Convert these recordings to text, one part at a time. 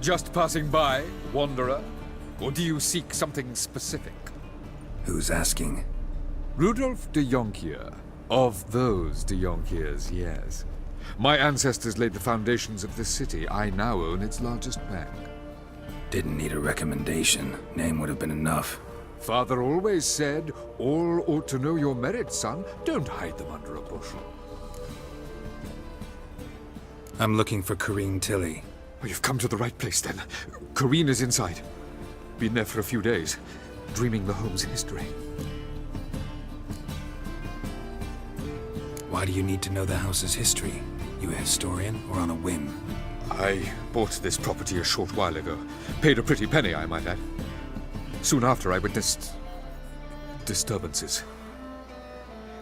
Just passing by, wanderer? Or do you seek something specific? Who's asking? Rudolf de Jonkier. Of those de Jonkiers, yes. My ancestors laid the foundations of this city. I now own its largest bank. Didn't need a recommendation. Name would have been enough. Father always said, all ought to know your merits, son. Don't hide them under a bushel. I'm looking for Corrine Tilly. Well, you've come to the right place, then. Corrine is inside. Been there for a few days, dreaming the home's history. Why do you need to know the house's history? You a historian, or on a whim? I bought this property a short while ago. Paid a pretty penny, I might add. Soon after, I witnessed disturbances.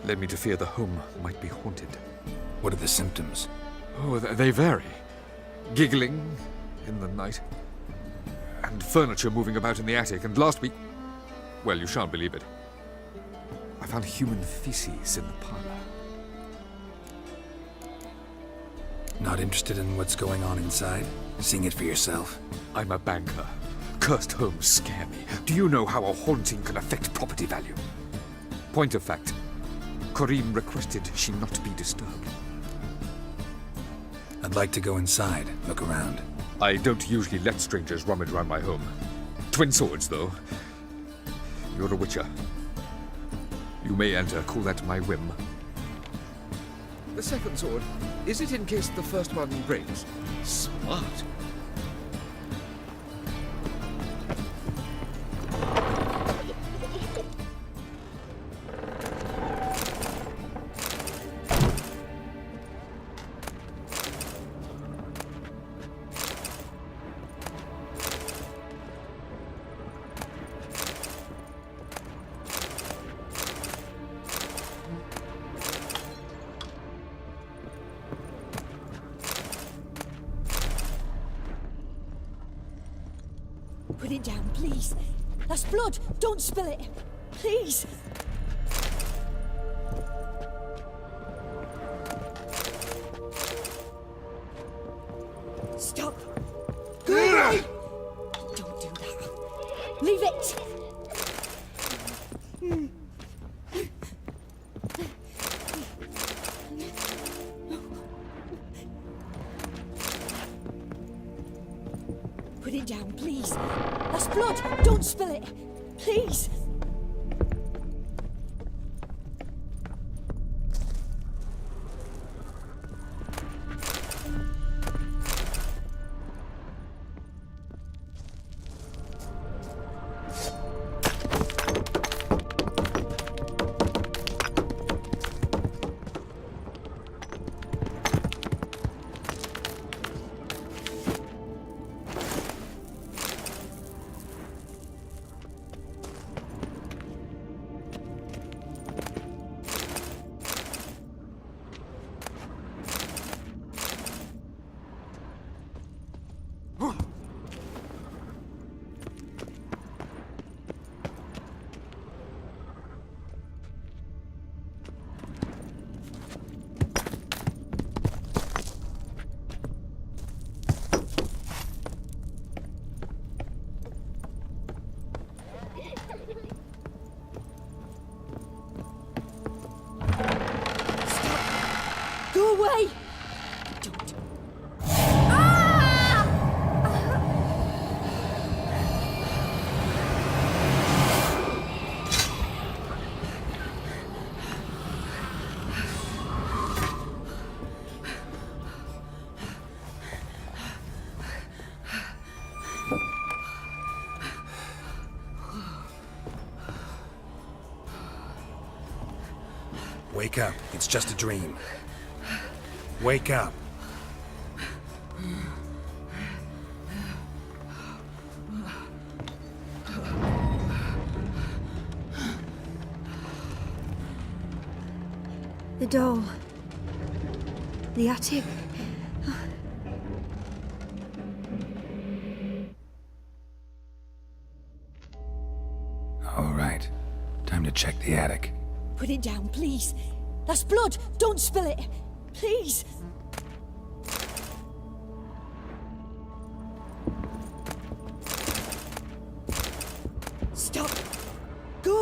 Led me to fear the home might be haunted. What are the symptoms? Oh, they vary. Giggling in the night, and furniture moving about in the attic, and last week... well, you shan't believe it. I found human feces in the parlor. Not interested in what's going on inside? Seeing it for yourself? I'm a banker. Cursed homes scare me. Do you know how a haunting can affect property value? Point of fact, Corrine requested she not be disturbed. I'd like to go inside, look around. I don't usually let strangers rummage around my home. Twin swords, though. You're a witcher. You may enter, call that my whim. The second sword, is it in case the first one breaks? Smart. Put it down, please. That's blood. Don't spill it. Please. Stop. Go away. Don't do that. Leave it. Put it down, please. That's blood. Don't spill it. Please. Go away! Don't. Ah! Wake up. It's just a dream. Wake up. The doll. The attic. All right. Time to check the attic. Put it down, please. That's blood. Don't spill it. Please.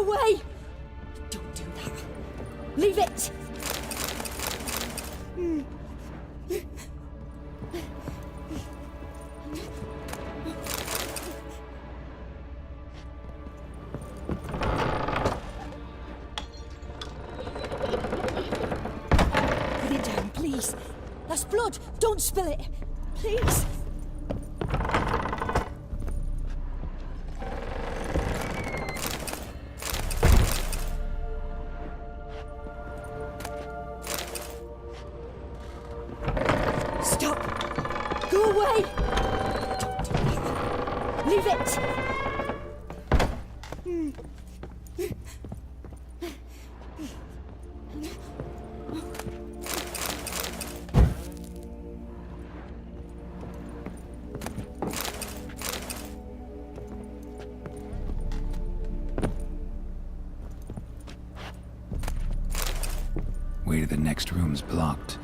away! Don't do that. Leave it! Put it down, please. That's blood. Don't spill it. Please. Stop. Go away. Don't do that. Leave it. Way to the next room's blocked.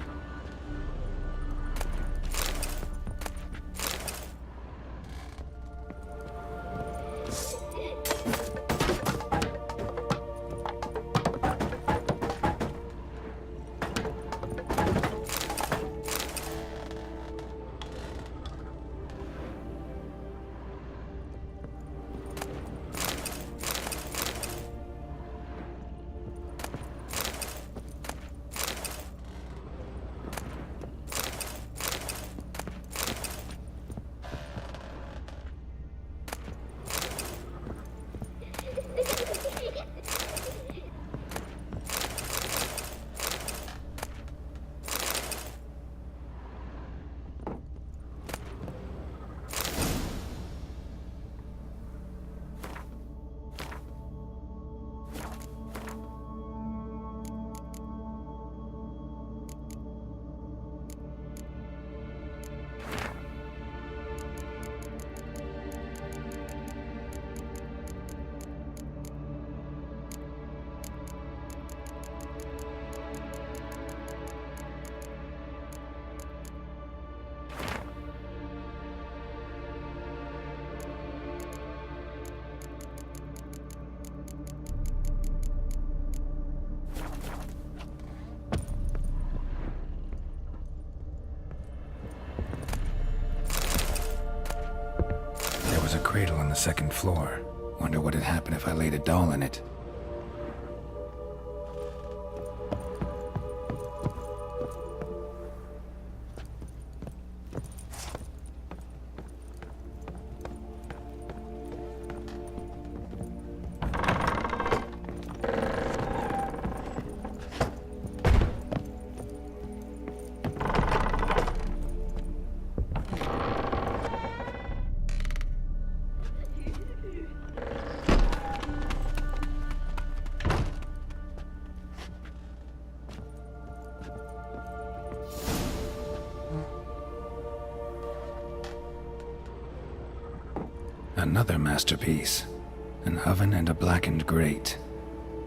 There's a cradle on the second floor. Wonder what would happen if I laid a doll in it. Another masterpiece. An oven and a blackened grate.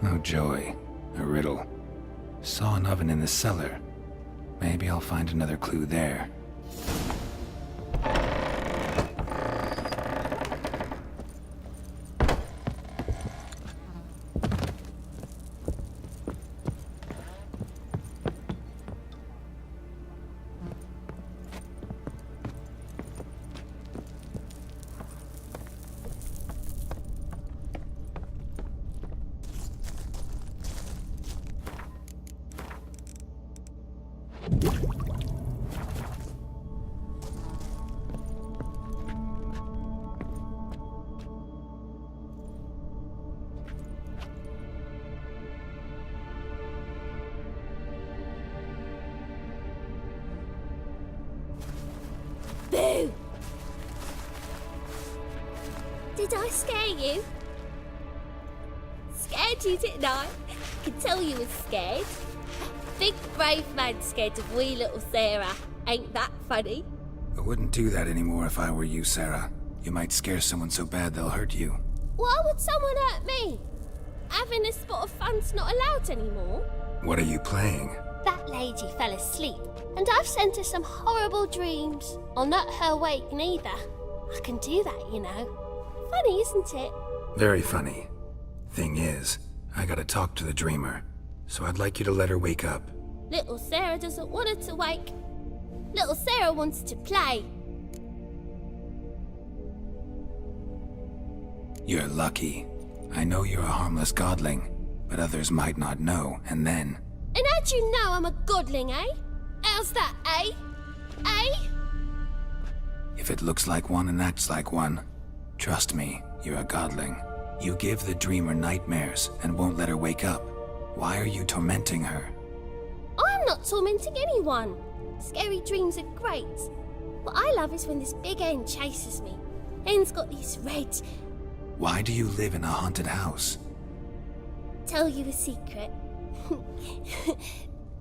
Oh joy. A riddle. Saw an oven in the cellar. Maybe I'll find another clue there. Boo! Did I scare you? Scared you, didn't I? I could tell you was scared. Big brave man scared of wee little Sarah. Ain't that funny? I wouldn't do that anymore if I were you, Sarah. You might scare someone so bad they'll hurt you. Why would someone hurt me? Having a spot of fun's not allowed anymore. What are you playing? That lady fell asleep, and I've sent her some horrible dreams. I'll not her wake neither. I can do that, you know. Funny, isn't it? Very funny. Thing is, I gotta talk to the dreamer, so I'd like you to let her wake up. Little Sarah doesn't want her to wake. Little Sarah wants to play. You're lucky. I know you're a harmless godling, but others might not know, and then... And how'd you know I'm a godling, eh? How's that, eh? Eh? If it looks like one and acts like one, trust me, you're a godling. You give the dreamer nightmares and won't let her wake up. Why are you tormenting her? I'm not tormenting anyone. Scary dreams are great. What I love is when this big hen chases me. Hen's got these red... Why do you live in a haunted house? Tell you a secret.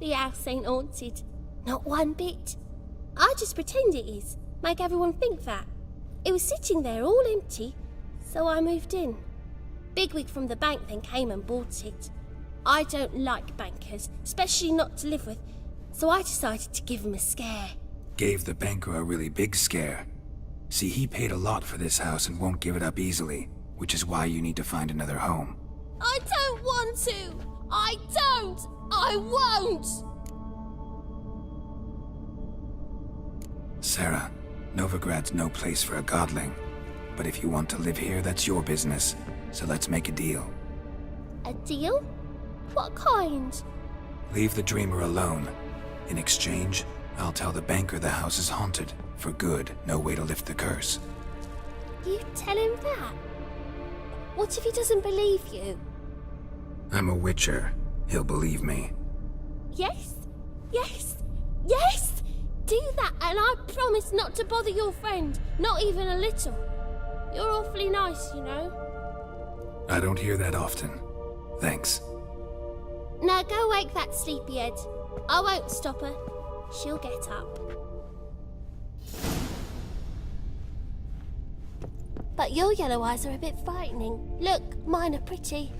The house ain't haunted. Not one bit. I just pretend it is. Make everyone think that. It was sitting there all empty, so I moved in. Bigwig from the bank then came and bought it. I don't like bankers, especially not to live with, so I decided to give him a scare. Gave the banker a really big scare. See, he paid a lot for this house and won't give it up easily, which is why you need to find another home. I don't want to! I don't! I won't! Sarah, Novigrad's no place for a godling. But if you want to live here, that's your business. So let's make a deal. A deal? What kind? Leave the dreamer alone. In exchange, I'll tell the banker the house is haunted. For good, no way to lift the curse. You tell him that? What if he doesn't believe you? I'm a witcher. He'll believe me. Yes? Yes? Yes! Do that and I promise not to bother your friend. Not even a little. You're awfully nice, you know. I don't hear that often. Thanks. Now go wake that sleepyhead. I won't stop her. She'll get up. But your yellow eyes are a bit frightening. Look, mine are pretty.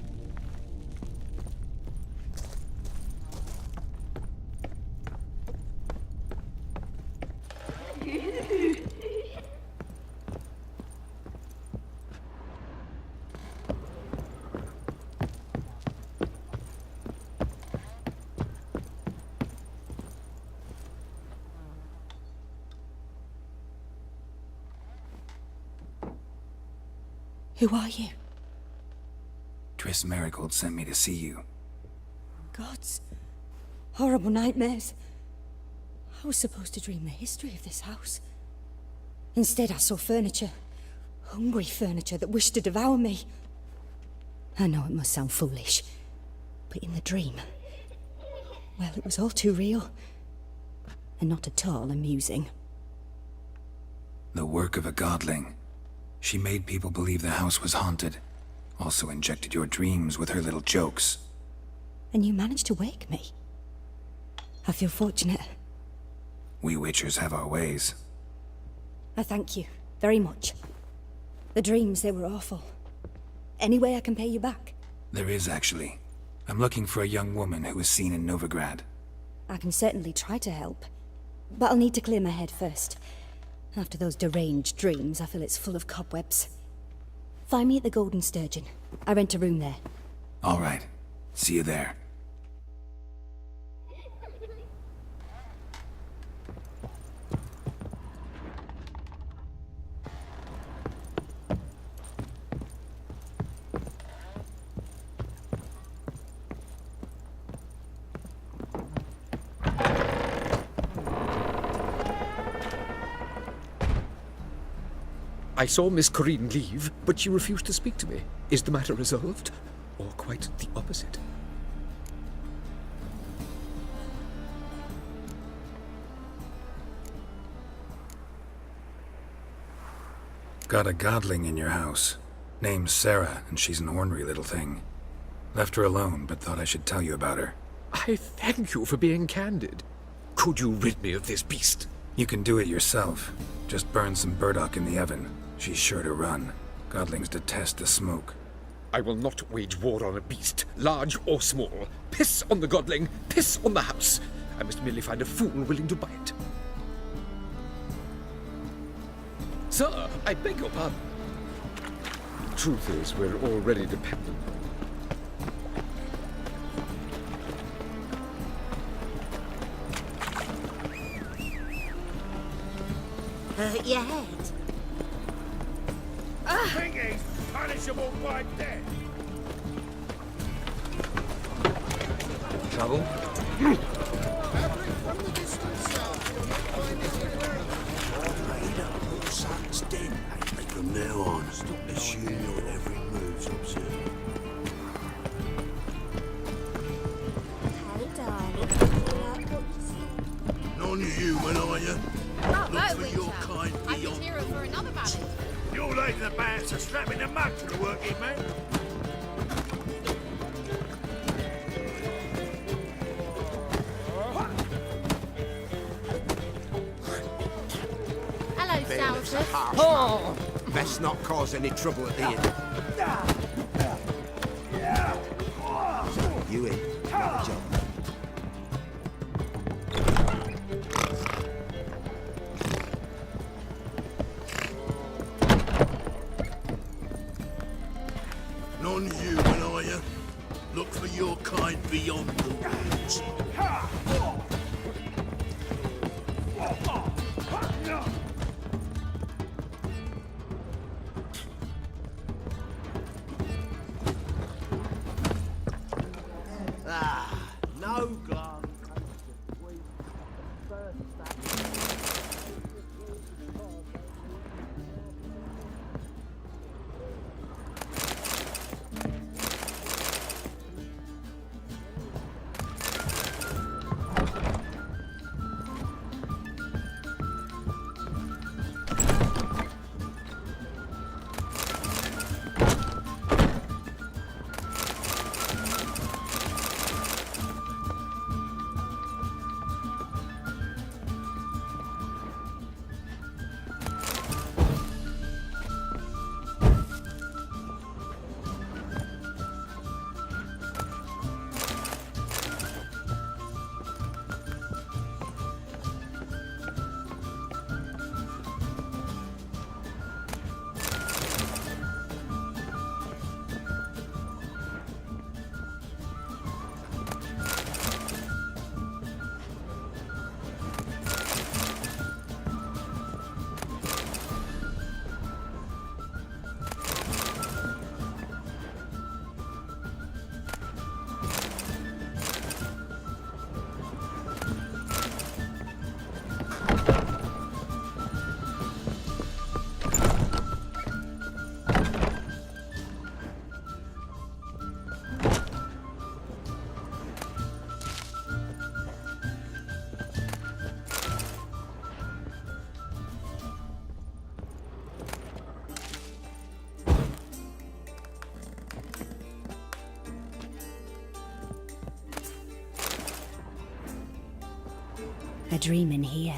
Who are you? Triss Marigold sent me to see you. Gods. Horrible nightmares. I was supposed to dream the history of this house. Instead, I saw furniture. Hungry furniture that wished to devour me. I know it must sound foolish, but in the dream, well, it was all too real. And not at all amusing. The work of a godling. She made people believe the house was haunted. Also injected your dreams with her little jokes. And you managed to wake me. I feel fortunate. We witchers have our ways. I thank you very much. The dreams, they were awful. Any way I can pay you back? There is, actually. I'm looking for a young woman who was seen in Novigrad. I can certainly try to help. But I'll need to clear my head first. After those deranged dreams, I feel it's full of cobwebs. Find me at the Golden Sturgeon. I rent a room there. All right. See you there. I saw Miss Corinne leave, but she refused to speak to me. Is the matter resolved? Or quite the opposite? Got a godling in your house. Name's Sarah, and she's an ornery little thing. Left her alone, but thought I should tell you about her. I thank you for being candid. Could you rid me of this beast? You can do it yourself. Just burn some burdock in the oven. She's sure to run. Godlings detest the smoke. I will not wage war on a beast, large or small. Piss on the godling, piss on the house. I must merely find a fool willing to buy it. Sir, I beg your pardon. Truth is, we're already dependent. Hurt your head. Thingy's punishable by death. Trouble? Son's dead. From now on, assume your every move's observed. Hey, darling. None of you, when are you? Not Look that for Witcher. your kind I'm beyond. just here for another battle. You're like the bands are strapping the mug to the working man. Hello, Sourpuss. Oh! Best not cause any trouble at the inn. You in? Another job. None of you, when are you? Look for your kind beyond the walls. No glass. A dream in here.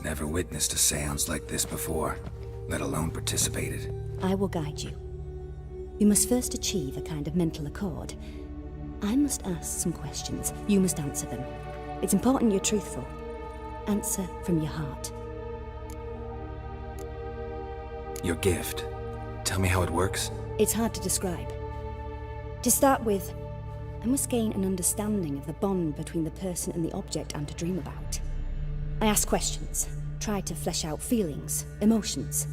Never witnessed a seance like this before, let alone participated. I will guide you. You must first achieve a kind of mental accord. I must ask some questions. You must answer them. It's important you're truthful. Answer from your heart. Your gift. Tell me how it works. It's hard to describe. To start with, I must gain an understanding of the bond between the person and the object I'm to dream about. I ask questions, try to flesh out feelings, emotions.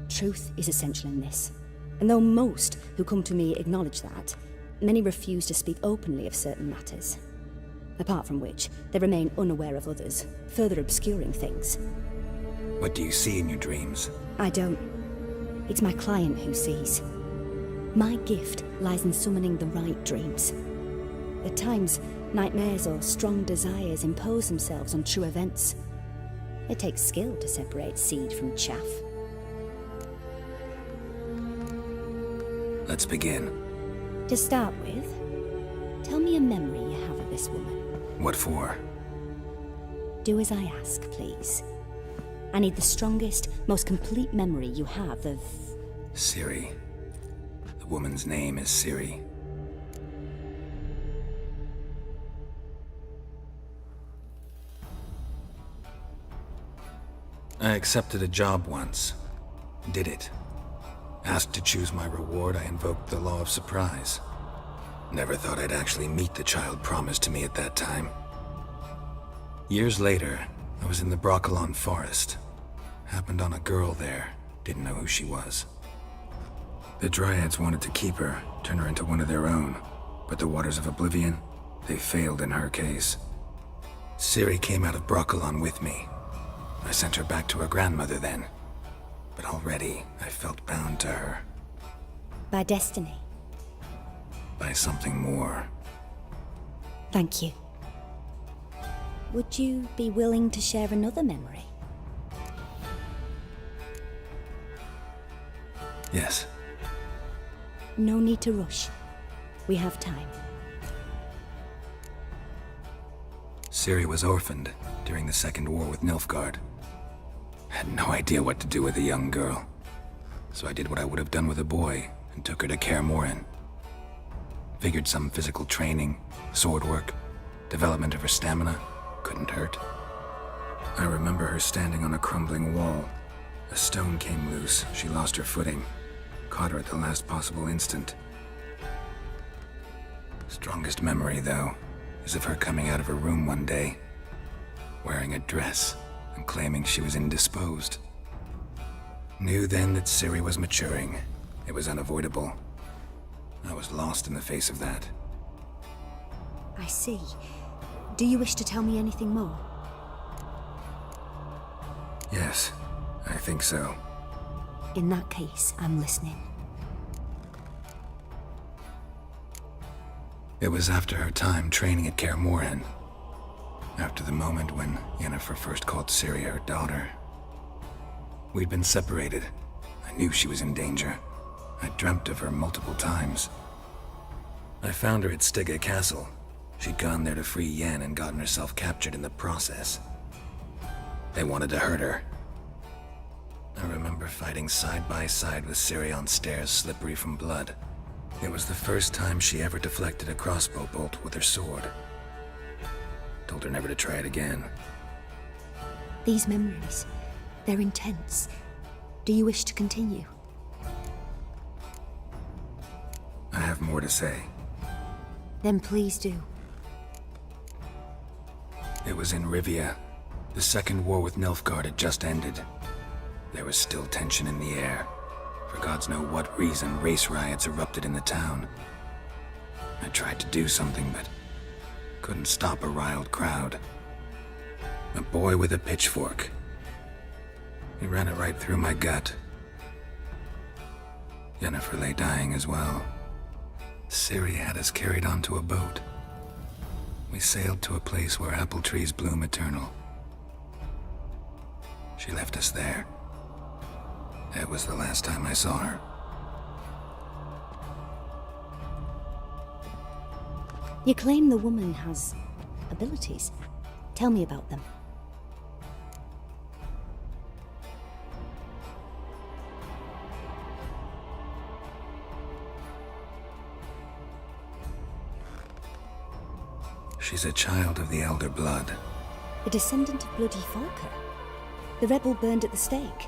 Truth is essential in this. And though most who come to me acknowledge that, many refuse to speak openly of certain matters. Apart from which, they remain unaware of others, further obscuring things. What do you see in your dreams? I don't. It's my client who sees. My gift lies in summoning the right dreams. At times, nightmares or strong desires impose themselves on true events. It takes skill to separate seed from chaff. Let's begin. To start with, tell me a memory you have of this woman. What for? Do as I ask, please. I need the strongest, most complete memory you have of... Ciri. The woman's name is Ciri. I accepted a job once. Did it. Asked to choose my reward, I invoked the law of surprise. Never thought I'd actually meet the child promised to me at that time. Years later, I was in the Broccolon forest, Happened on a girl there. Didn't know who she was. The Dryads wanted to keep her, turn her into one of their own. But the Waters of Oblivion, they failed in her case. Ciri came out of Broccolon with me. I sent her back to her grandmother then. But already, I felt bound to her. By destiny. By something more. Thank you. Would you be willing to share another memory? Yes. No need to rush. We have time. Ciri was orphaned during the Second War with Nilfgaard. Had no idea what to do with a young girl. So I did what I would have done with a boy and took her to Kaer Morhen. Figured some physical training, sword work, development of her stamina couldn't hurt. I remember her standing on a crumbling wall. A stone came loose, she lost her footing. Caught her at the last possible instant. Strongest memory, though, is of her coming out of her room one day, wearing a dress and claiming she was indisposed. Knew then that Ciri was maturing. It was unavoidable. I was lost in the face of that. I see. Do you wish to tell me anything more? Yes, I think so. In that case, I'm listening. It was after her time training at Kaer Morhen. After the moment when Yennefer first called Ciri her daughter. We'd been separated. I knew she was in danger. I dreamt of her multiple times. I found her at Stygga Castle. She'd gone there to free Yen and gotten herself captured in the process. They wanted to hurt her. I remember fighting side by side with Ciri on stairs slippery from blood. It was the first time she ever deflected a crossbow bolt with her sword. Told her never to try it again. These memories, they're intense. Do you wish to continue? I have more to say. Then please do. It was in Rivia. The Second War with Nilfgaard had just ended. There was still tension in the air. For gods know what reason, race riots erupted in the town. I tried to do something, but couldn't stop a riled crowd. A boy with a pitchfork. He ran it right through my gut. Yennefer lay dying as well. Ciri had us carried onto a boat. We sailed to a place where apple trees bloom eternal. She left us there. That was the last time I saw her. You claim the woman has abilities. Tell me about them. She's a child of the Elder Blood. A descendant of bloody Falker. The rebel burned at the stake.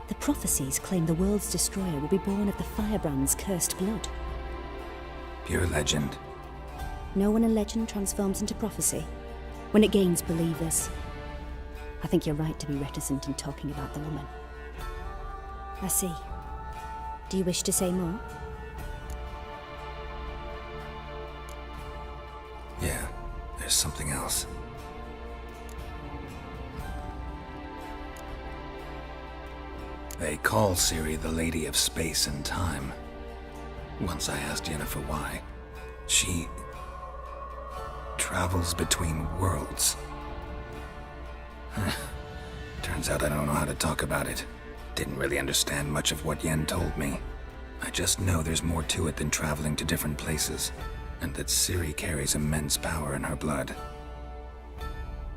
The prophecies claim the world's destroyer will be born of the firebrand's cursed blood. Pure legend. Know when a legend transforms into prophecy? When it gains believers. I think you're right to be reticent in talking about the woman. I see. Do you wish to say more? Yeah, there's something else. They call Ciri the Lady of Space and Time. Once I asked Yennefer why. She travels between worlds. Turns out I don't know how to talk about it. Didn't really understand much of what Yen told me. I just know there's more to it than traveling to different places, and that Ciri carries immense power in her blood.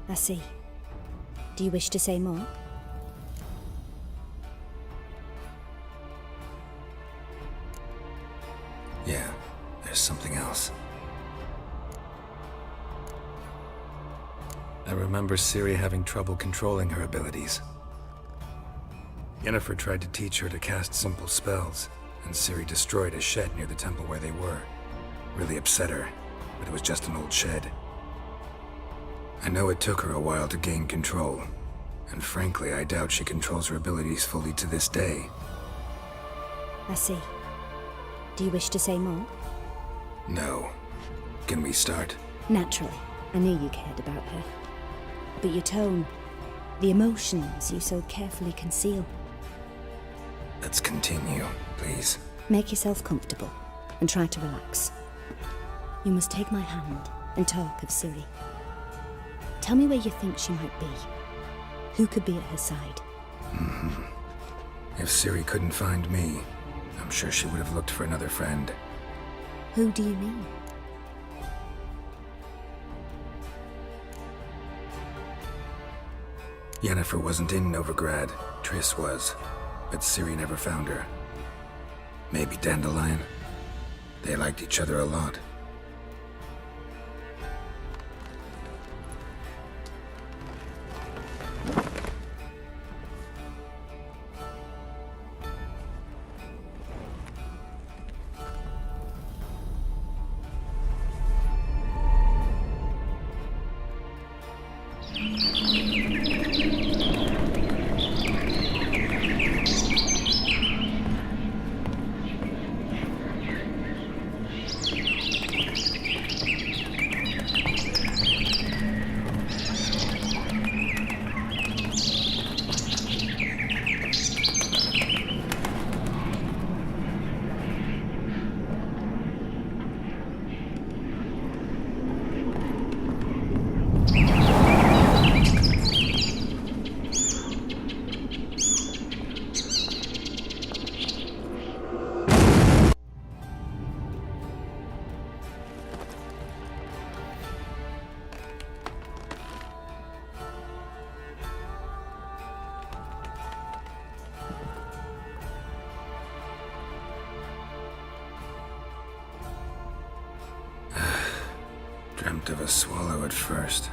I see. Do you wish to say more? Yeah, there's something else. I remember Ciri having trouble controlling her abilities. Yennefer tried to teach her to cast simple spells, and Ciri destroyed a shed near the temple where they were. Really upset her, but it was just an old shed. I know it took her a while to gain control, And frankly, I doubt she controls her abilities fully to this day. I see. Do you wish to say more? No. Can we start? Naturally. I knew you cared about her. But your tone, the emotions you so carefully conceal. Let's continue, please. Make yourself comfortable and try to relax. You must take my hand and talk of Ciri. Tell me where you think she might be. Who could be at her side? If Ciri couldn't find me, I'm sure she would have looked for another friend. Who do you mean? Yennefer wasn't in Novigrad. Triss was. But Ciri never found her. Maybe Dandelion? They liked each other a lot. Dreamt of a swallow at first.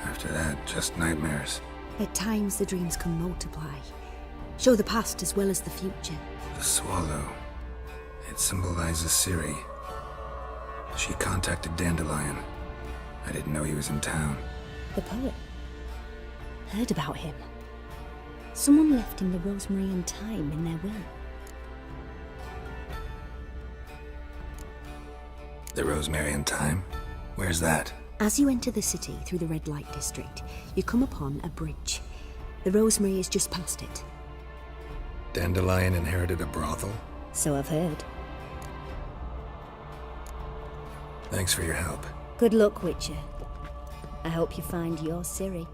After that, just nightmares. At times the dreams can multiply. Show the past as well as the future. The swallow. It symbolizes Ciri. She contacted Dandelion. I didn't know he was in town. The poet. Heard about him. Someone left him the rosemary and thyme in their will. The rosemary and thyme? Where's that? As you enter the city through the red light district, you come upon a bridge. The rosemary is just past it. Dandelion inherited a brothel? So I've heard. Thanks for your help. Good luck, Witcher. I hope you find your Ciri.